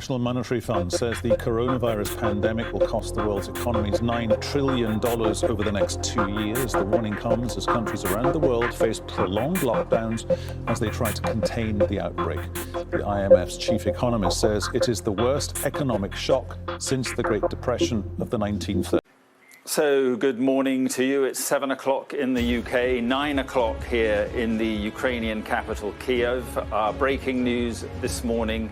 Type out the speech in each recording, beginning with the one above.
National Monetary Fund says the coronavirus pandemic will cost the world's economies $9 trillion over the next 2 years. The warning comes as countries around the world face prolonged lockdowns as they try to contain the outbreak. The IMF's chief economist says it is the worst economic shock since the Great Depression of the 1930s. So good morning to you. It's 7 o'clock in the UK, 9 o'clock here in the Ukrainian capital, Kiev. Breaking news this morning.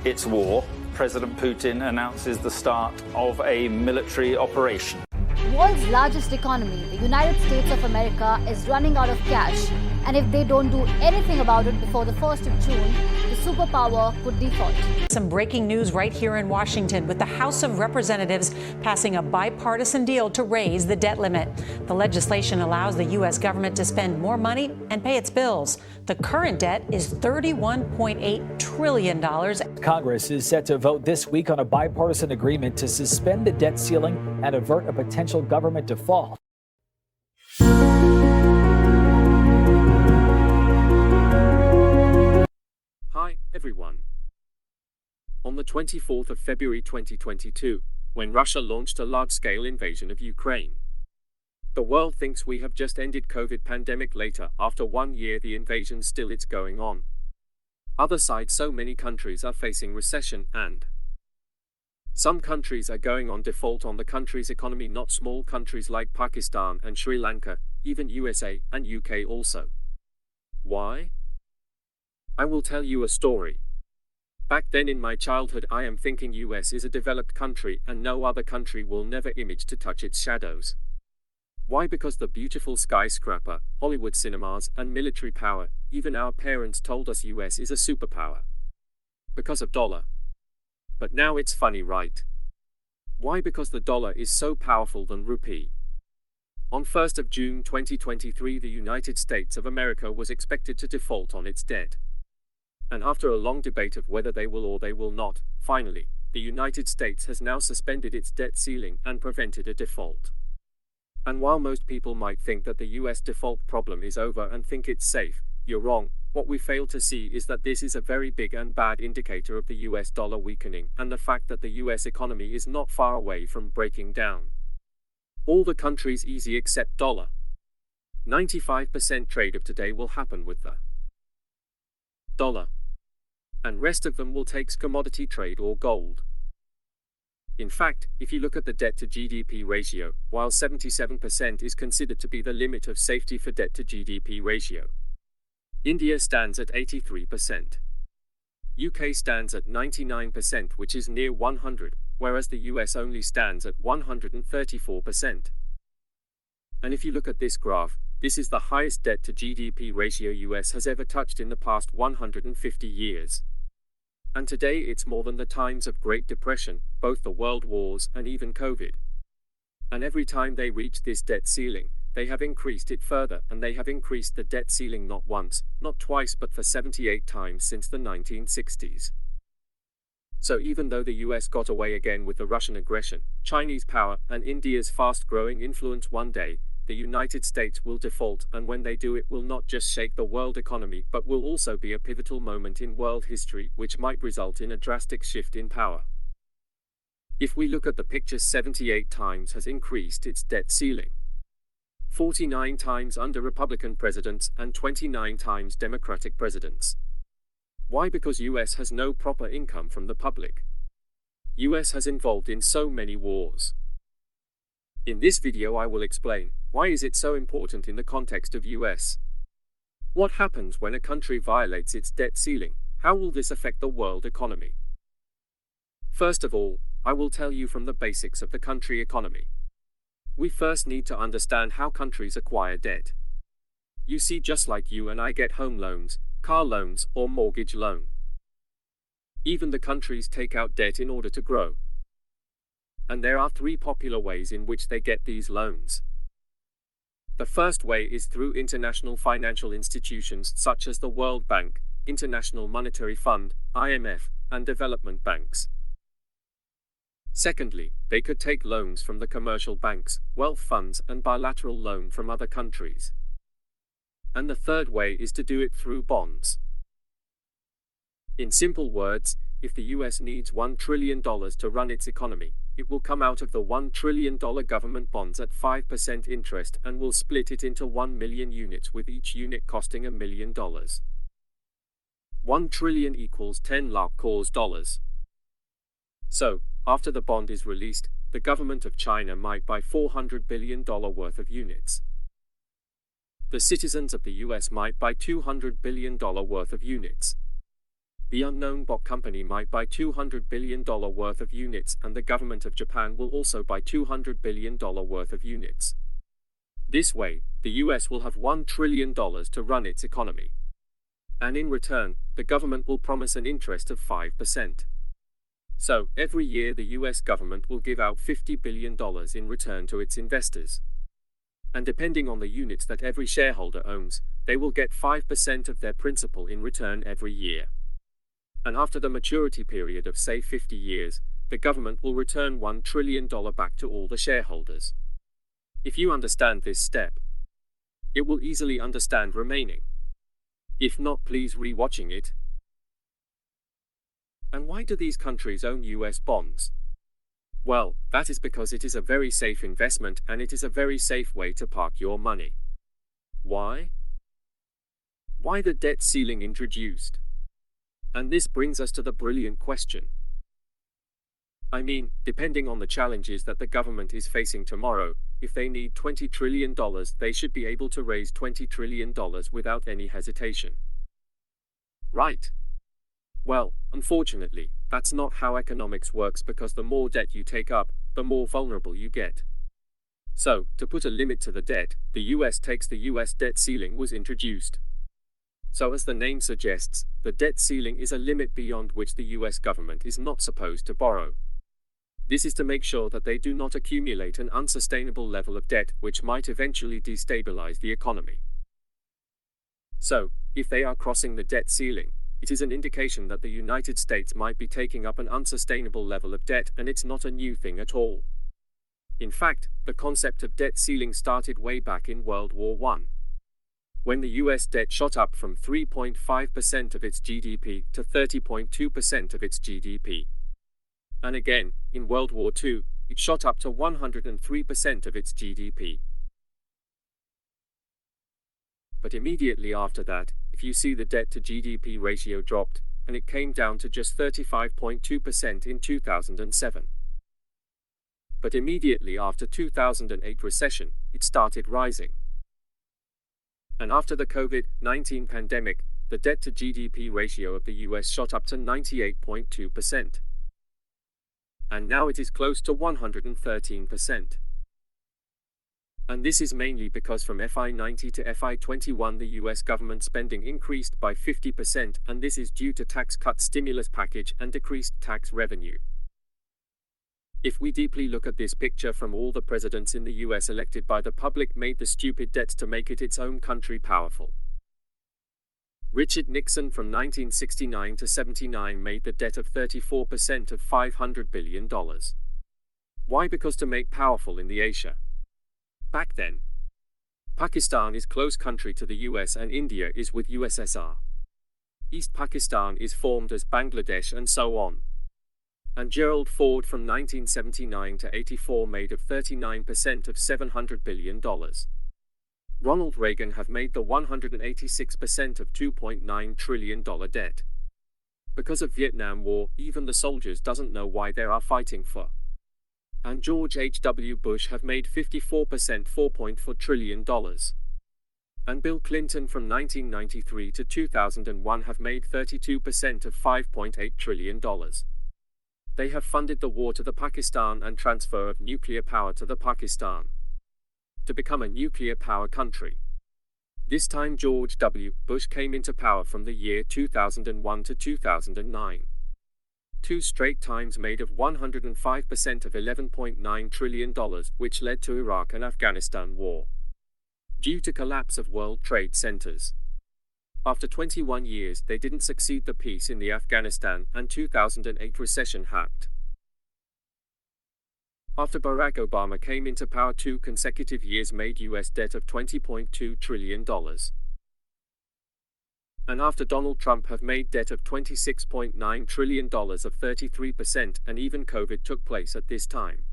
It's war. President Putin announces the start of a military operation. The world's largest economy, the United States of America, is running out of cash. And if they don't do anything about it before the 1st of June, the superpower could default. Some breaking news right here in Washington, with the House of Representatives passing a bipartisan deal to raise the debt limit. The legislation allows the U.S. government to spend more money and pay its bills. The current debt is $31.8 trillion. Congress is set to vote this week on a bipartisan agreement to suspend the debt ceiling and avert a potential government default. Hi, everyone. On the 24th of February 2022, when Russia launched a large-scale invasion of Ukraine, the world thinks we have just ended COVID pandemic. Later, after 1 year, the invasion still it's going on. Other side, so many countries are facing recession, and some countries are going on default on the country's economy, not small countries like Pakistan and Sri Lanka, even USA and UK also. Why? I will tell you a story. Back then in my childhood, I am thinking US is a developed country and no other country will never image to touch its shadows. Why? Because the beautiful skyscraper, Hollywood cinemas and military power. Even our parents told us US is a superpower. Because of dollar. But now it's funny, right? Why? Because the dollar is so powerful than rupee. On 1st of June 2023, the United States of America was expected to default on its debt. And after a long debate of whether they will or they will not, finally, the United States has now suspended its debt ceiling and prevented a default. And while most people might think that the US default problem is over and think it's safe, you're wrong. What we fail to see is that this is a very big and bad indicator of the US dollar weakening and the fact that the US economy is not far away from breaking down. All the countries easy except dollar. 95% trade of today will happen with the dollar. And rest of them will take commodity trade or gold. In fact, if you look at the debt to GDP ratio, while 77% is considered to be the limit of safety for debt to GDP ratio, India stands at 83%. UK stands at 99%, which is near 100, whereas the US only stands at 134%. And if you look at this graph, this is the highest debt to GDP ratio US has ever touched in the past 150 years. And today it's more than the times of Great Depression, both the world wars and even COVID. And every time they reach this debt ceiling, they have increased it further, and they have increased the debt ceiling not once, not twice, but for 78 times since the 1960s. So even though the US got away again with the Russian aggression, Chinese power, and India's fast-growing influence, one day, the United States will default, and when they do, it will not just shake the world economy, but will also be a pivotal moment in world history, which might result in a drastic shift in power. If we look at the picture, 78 times has increased its debt ceiling. 49 times under Republican presidents and 29 times Democratic presidents. Why? Because US has no proper income from the public. US has involved in so many wars. In this video I will explain, why is it so important in the context of US? What happens when a country violates its debt ceiling? How will this affect the world economy? First of all, I will tell you from the basics of the country economy. We first need to understand how countries acquire debt. You see, just like you and I get home loans, car loans, or mortgage loan. Even the countries take out debt in order to grow. And there are three popular ways in which they get these loans. The first way is through international financial institutions such as the World Bank, International Monetary Fund, IMF, and development banks. Secondly, they could take loans from the commercial banks, wealth funds, and bilateral loan from other countries. And the third way is to do it through bonds. In simple words, if the US needs $1 trillion to run its economy, it will come out of the $1 trillion government bonds at 5% interest and will split it into 1 million units, with each unit costing $1 million. 1 trillion equals 10 lakh dollars. So, after the bond is released, the government of China might buy $400 billion worth of units. The citizens of the US might buy $200 billion worth of units. The Unknownbot company might buy $200 billion worth of units, and the government of Japan will also buy $200 billion worth of units. This way, the US will have $1 trillion to run its economy. And in return, the government will promise an interest of 5%. So, every year the US government will give out $50 billion in return to its investors. And depending on the units that every shareholder owns, they will get 5% of their principal in return every year. And after the maturity period of, say, 50 years, the government will return $1 trillion back to all the shareholders. If you understand this step, it will easily understand remaining. If not, please re-watching it. And why do these countries own US bonds? Well, that is because it is a very safe investment and it is a very safe way to park your money. Why? Why the debt ceiling introduced? And this brings us to the brilliant question. I mean, depending on the challenges that the government is facing tomorrow, if they need $20 trillion, they should be able to raise $20 trillion without any hesitation. Right? Well, unfortunately, that's not how economics works, because the more debt you take up, the more vulnerable you get. So, to put a limit to the debt, the US debt ceiling was introduced. So as the name suggests, the debt ceiling is a limit beyond which the US government is not supposed to borrow. This is to make sure that they do not accumulate an unsustainable level of debt which might eventually destabilize the economy. So, if they are crossing the debt ceiling, it is an indication that the United States might be taking up an unsustainable level of debt, and it's not a new thing at all. In fact, the concept of debt ceiling started way back in World War I, when the US debt shot up from 3.5% of its GDP to 30.2% of its GDP. And again, in World War II, it shot up to 103% of its GDP. But immediately after that, if you see, the debt to GDP ratio dropped, and it came down to just 35.2% in 2007. But immediately after 2008 recession, it started rising. And after the COVID-19 pandemic, the debt to GDP ratio of the US shot up to 98.2%. And now it is close to 113%. And this is mainly because from FY19 to FY21 the US government spending increased by 50%, and this is due to tax cut stimulus package and decreased tax revenue. If we deeply look at this picture, from all the presidents in the US elected by the public made the stupid debt to make it its own country powerful. Richard Nixon from 1969 to 79 made the debt of 34% of $500 billion. Why? Because to make powerful in the Asia. Back then, Pakistan is close country to the US and India is with USSR. East Pakistan is formed as Bangladesh and so on. And Gerald Ford from 1979 to 84 made of 39% of $700 billion. Ronald Reagan have made the 186% of $2.9 trillion debt. Because of Vietnam War, even the soldiers doesn't know why they are fighting for. And George H.W. Bush have made 54%, $4.4 trillion. And Bill Clinton from 1993 to 2001 have made 32% of $5.8 trillion. They have funded the war to the Pakistan and transfer of nuclear power to the Pakistan to become a nuclear power country. This time George W. Bush came into power from the year 2001 to 2009. 2 straight times made of 105% of $11.9 trillion, which led to Iraq and Afghanistan war, due to collapse of World Trade Centers. After 21 years, they didn't succeed the peace in the Afghanistan, and 2008 recession happened. After Barack Obama came into power, 2 consecutive years made US debt of $20.2 trillion. And after Donald Trump have made debt of $26.9 trillion of 33%, and even COVID took place at this time.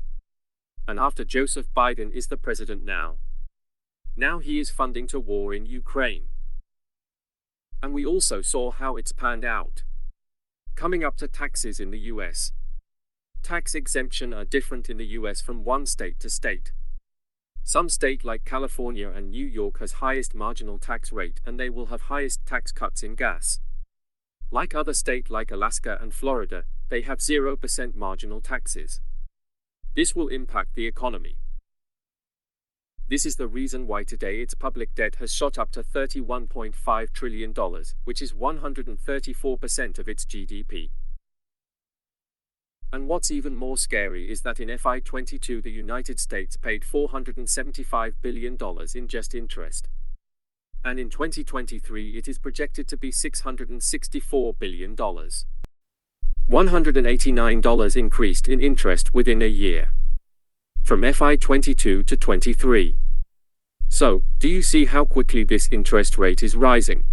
And after Joseph Biden is the president now. Now he is funding to war in Ukraine. And we also saw how it's panned out. Coming up to taxes in the US. Tax exemption are different in the US from one state to state. Some state like California and New York has highest marginal tax rate, and they will have highest tax cuts in gas. Like other state like Alaska and Florida, they have 0% marginal taxes. This will impact the economy. This is the reason why today its public debt has shot up to $31.5 trillion, which is 134% of its GDP. And what's even more scary is that in FY22 the United States paid $475 billion in just interest. And in 2023 it is projected to be $664 billion. $189 increased in interest within a year. From FY22 to 23. So, do you see how quickly this interest rate is rising?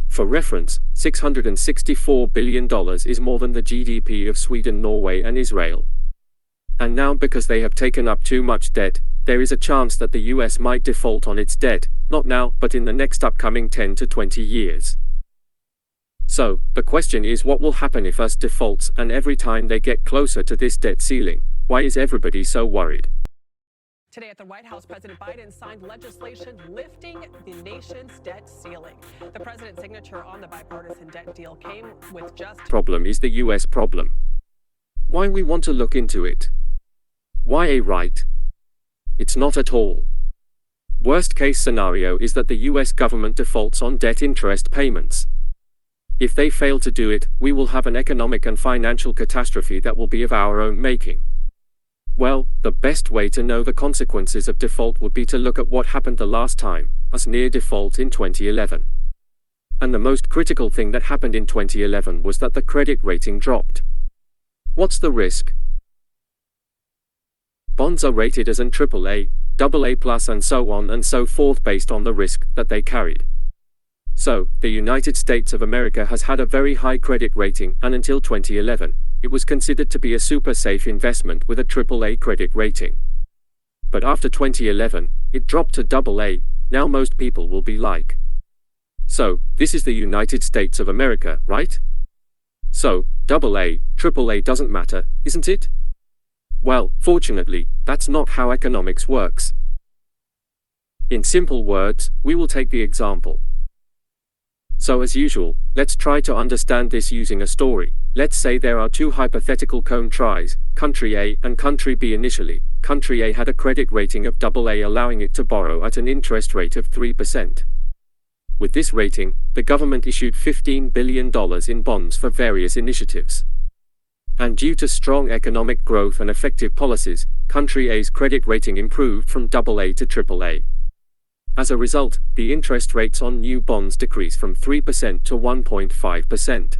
For reference, $664 billion is more than the GDP of Sweden, Norway and Israel. And now because they have taken up too much debt, there is a chance that the US might default on its debt, not now, but in the next upcoming 10 to 20 years. So, the question is what will happen if US defaults, and every time they get closer to this debt ceiling, why is everybody so worried? Today at the White House, President Biden signed legislation lifting the nation's debt ceiling. The president's signature on the bipartisan debt deal came with just... Problem is the US problem. Why we want to look into it? Why a right? It's not at all. Worst case scenario is that the US government defaults on debt interest payments. If they fail to do it, we will have an economic and financial catastrophe that will be of our own making. Well, the best way to know the consequences of default would be to look at what happened the last time, us near default in 2011. And the most critical thing that happened in 2011 was that the credit rating dropped. What's the risk? Bonds are rated as an AAA, AA+, and so on and so forth based on the risk that they carried. So, the United States of America has had a very high credit rating, and until 2011, it was considered to be a super safe investment with a AAA credit rating. But after 2011, it dropped to AA. Now most people will be like, so, this is the United States of America, right? So, AA, AAA doesn't matter, isn't it? Well, fortunately, that's not how economics works. In simple words, we will take the example. So as usual, let's try to understand this using a story. Let's say there are two hypothetical countries, country A and country B. Initially, country A had a credit rating of AA, allowing it to borrow at an interest rate of 3%. With this rating, the government issued $15 billion in bonds for various initiatives. And due to strong economic growth and effective policies, country A's credit rating improved from AA to AAA. As a result, the interest rates on new bonds decreased from 3% to 1.5%.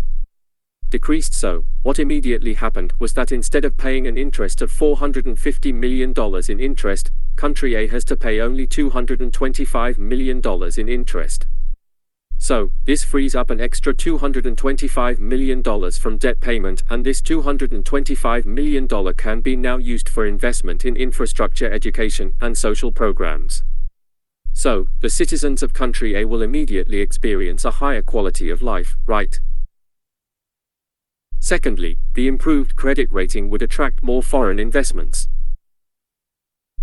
Decreased so, what immediately happened was that instead of paying an interest of $450 million in interest, country A has to pay only $225 million in interest. So, this frees up an extra $225 million from debt payment, and this $225 million can be now used for investment in infrastructure, education, and social programs. So, the citizens of country A will immediately experience a higher quality of life, right? Secondly, the improved credit rating would attract more foreign investments.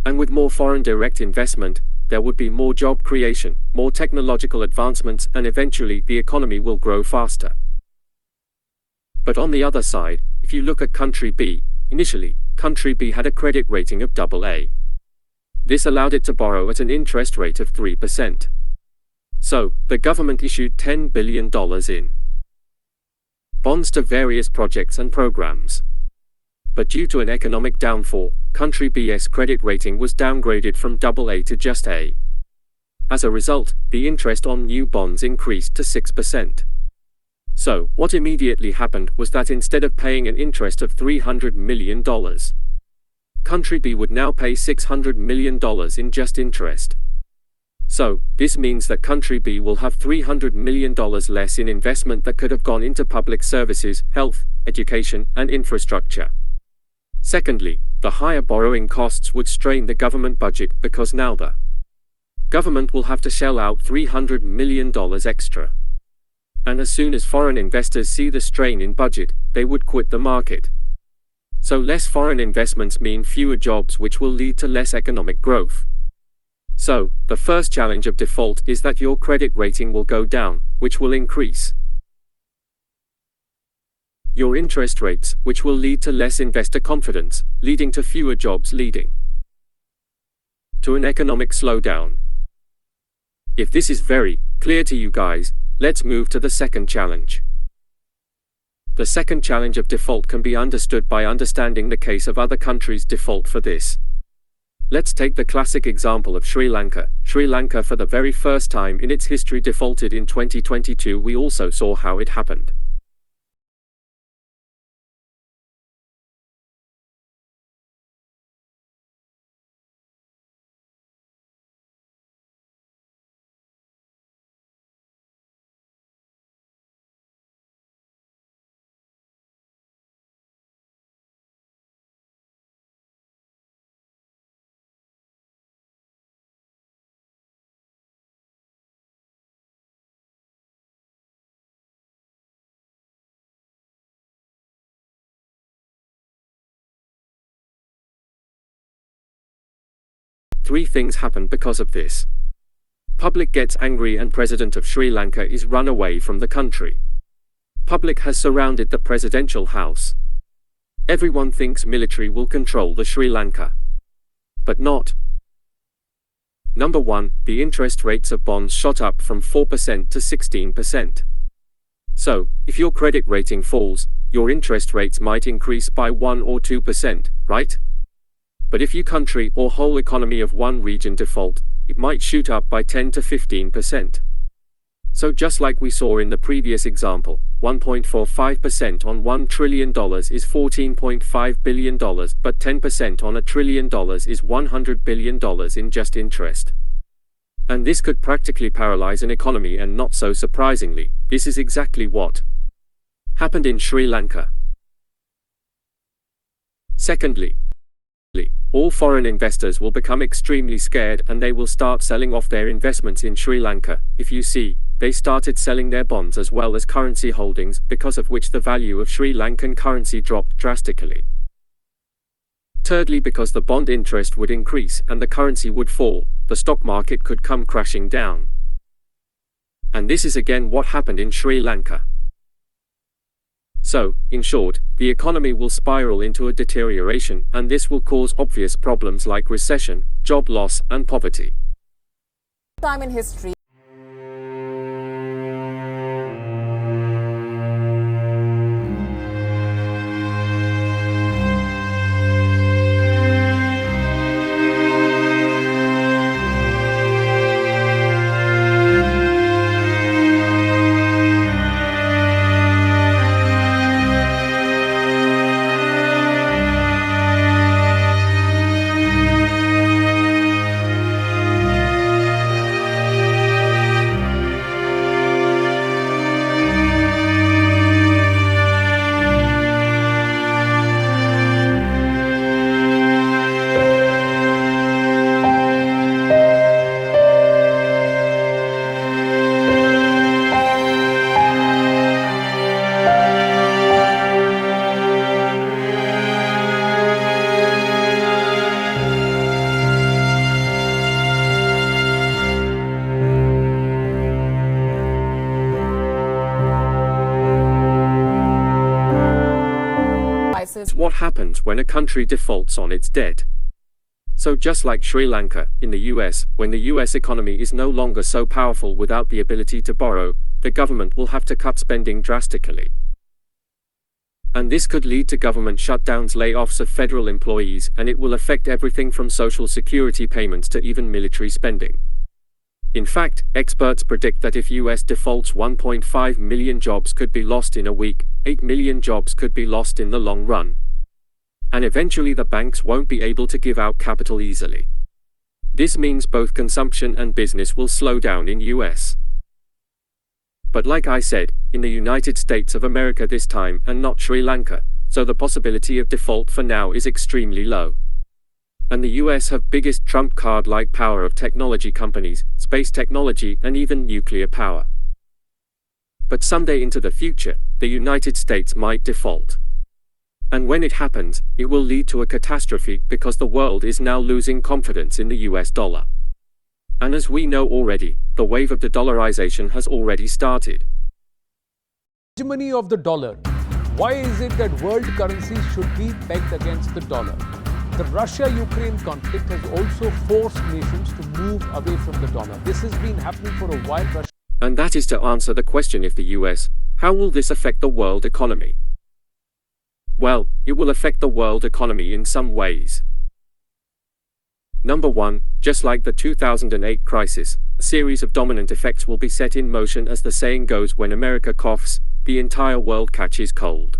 And with more foreign direct investment, there would be more job creation, more technological advancements, and eventually the economy will grow faster. But on the other side, if you look at country B, initially, country B had a credit rating of AA. This allowed it to borrow at an interest rate of 3%. So, the government issued $10 billion in bonds to various projects and programs. But due to an economic downfall, country B's credit rating was downgraded from AA to just A. As a result, the interest on new bonds increased to 6%. So, what immediately happened was that instead of paying an interest of $300 million, country B would now pay $600 million in just interest. So, this means that country B will have $300 million less in investment that could have gone into public services, health, education, and infrastructure. Secondly, the higher borrowing costs would strain the government budget because now the government will have to shell out $300 million extra. And as soon as foreign investors see the strain in budget, they would quit the market. So less foreign investments mean fewer jobs, which will lead to less economic growth. So, the first challenge of default is that your credit rating will go down, which will increase your interest rates, which will lead to less investor confidence, leading to fewer jobs, leading to an economic slowdown. If this is very clear to you guys, let's move to the second challenge. The second challenge of default can be understood by understanding the case of other countries' default for this. Let's take the classic example of Sri Lanka. Sri Lanka, for the very first time in its history, defaulted in 2022. We also saw how it happened. Three things happened because of this. Public gets angry and President of Sri Lanka is run away from the country. Public has surrounded the presidential house. Everyone thinks military will control the Sri Lanka. But not. Number 1, the interest rates of bonds shot up from 4% to 16%. So, if your credit rating falls, your interest rates might increase by 1 or 2%, right? But if your country or whole economy of one region default, it might shoot up by 10 to 15%. So just like we saw in the previous example, 1.45% on $1 trillion is $14.5 billion, but 10% on $1 trillion is $100 billion in just interest. And this could practically paralyze an economy, and not so surprisingly, this is exactly what happened in Sri Lanka. Secondly, all foreign investors will become extremely scared and they will start selling off their investments in Sri Lanka. If you see, they started selling their bonds as well as currency holdings, because of which the value of Sri Lankan currency dropped drastically. Thirdly, because the bond interest would increase and the currency would fall, the stock market could come crashing down. And this is again what happened in Sri Lanka. So, in short, the economy will spiral into a deterioration, and this will cause obvious problems like recession, job loss, and poverty. Time in history. What happens when a country defaults on its debt? So just like Sri Lanka, in the US, when the US economy is no longer so powerful without the ability to borrow, the government will have to cut spending drastically. And this could lead to government shutdowns, layoffs of federal employees, and it will affect everything from social security payments to even military spending. In fact, experts predict that if US defaults, 1.5 million jobs could be lost in a week, 8 million jobs could be lost in the long run. And eventually the banks won't be able to give out capital easily. This means both consumption and business will slow down in US. But like I said, in the United States of America this time and not Sri Lanka, so the possibility of default for now is extremely low. And the US have biggest trump card-like power of technology companies, space technology and even nuclear power. But someday into the future, the United States might default. And when it happens, it will lead to a catastrophe because the world is now losing confidence in the US dollar. And as we know already, the wave of de-dollarization has already started. Hegemony of the dollar. Why is it that world currencies should be pegged against the dollar? The Russia-Ukraine conflict has also forced nations to move away from the dollar. This has been happening for a while. And that is to answer the question, if the US, how will this affect the world economy? Well, it will affect the world economy in some ways. Number one, just like the 2008 crisis, a series of dominant effects will be set in motion. As the saying goes, when America coughs, the entire world catches cold.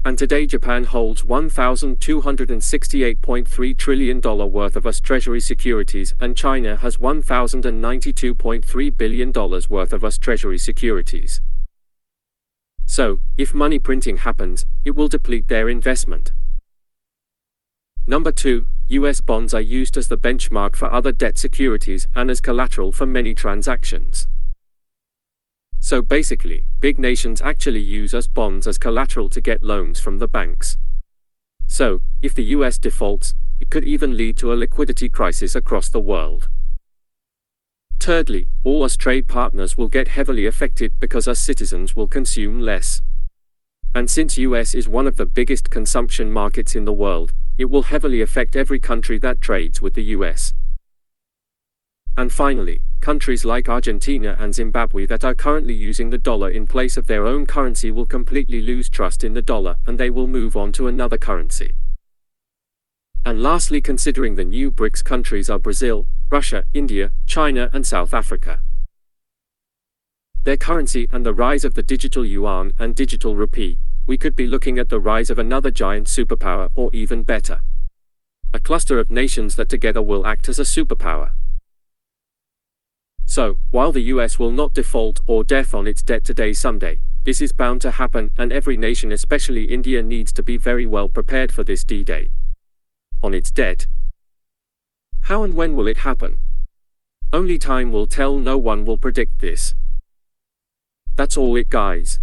And today Japan holds $1,268.3 trillion worth of US Treasury securities, and China has $1,092.3 billion worth of US Treasury securities. So, if money printing happens, it will deplete their investment. Number two, US bonds are used as the benchmark for other debt securities and as collateral for many transactions. So basically, big nations actually use US bonds as collateral to get loans from the banks. So, if the US defaults, it could even lead to a liquidity crisis across the world. Thirdly, all US trade partners will get heavily affected because US citizens will consume less. And since US is one of the biggest consumption markets in the world, it will heavily affect every country that trades with the US. And finally, countries like Argentina and Zimbabwe that are currently using the dollar in place of their own currency will completely lose trust in the dollar, and they will move on to another currency. And lastly, considering the new BRICS countries are Brazil, Russia, India, China and South Africa. Their currency and the rise of the digital yuan and digital rupee, we could be looking at the rise of another giant superpower, or even better, a cluster of nations that together will act as a superpower. So, while the US will not default or death on its debt today, someday, this is bound to happen, and every nation, especially India, needs to be very well prepared for this D-Day on its debt. How and when will it happen? Only time will tell. No one will predict this. That's all it, guys.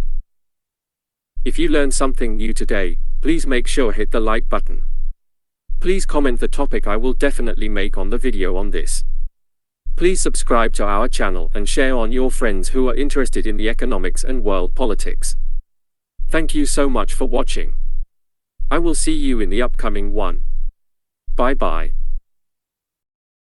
If you learned something new today, please make sure hit the like button. Please comment the topic. I will definitely make on the video on this. Please subscribe to our channel and share on your friends who are interested in the economics and world politics. Thank you so much for watching. I will see you in the upcoming one. Bye bye.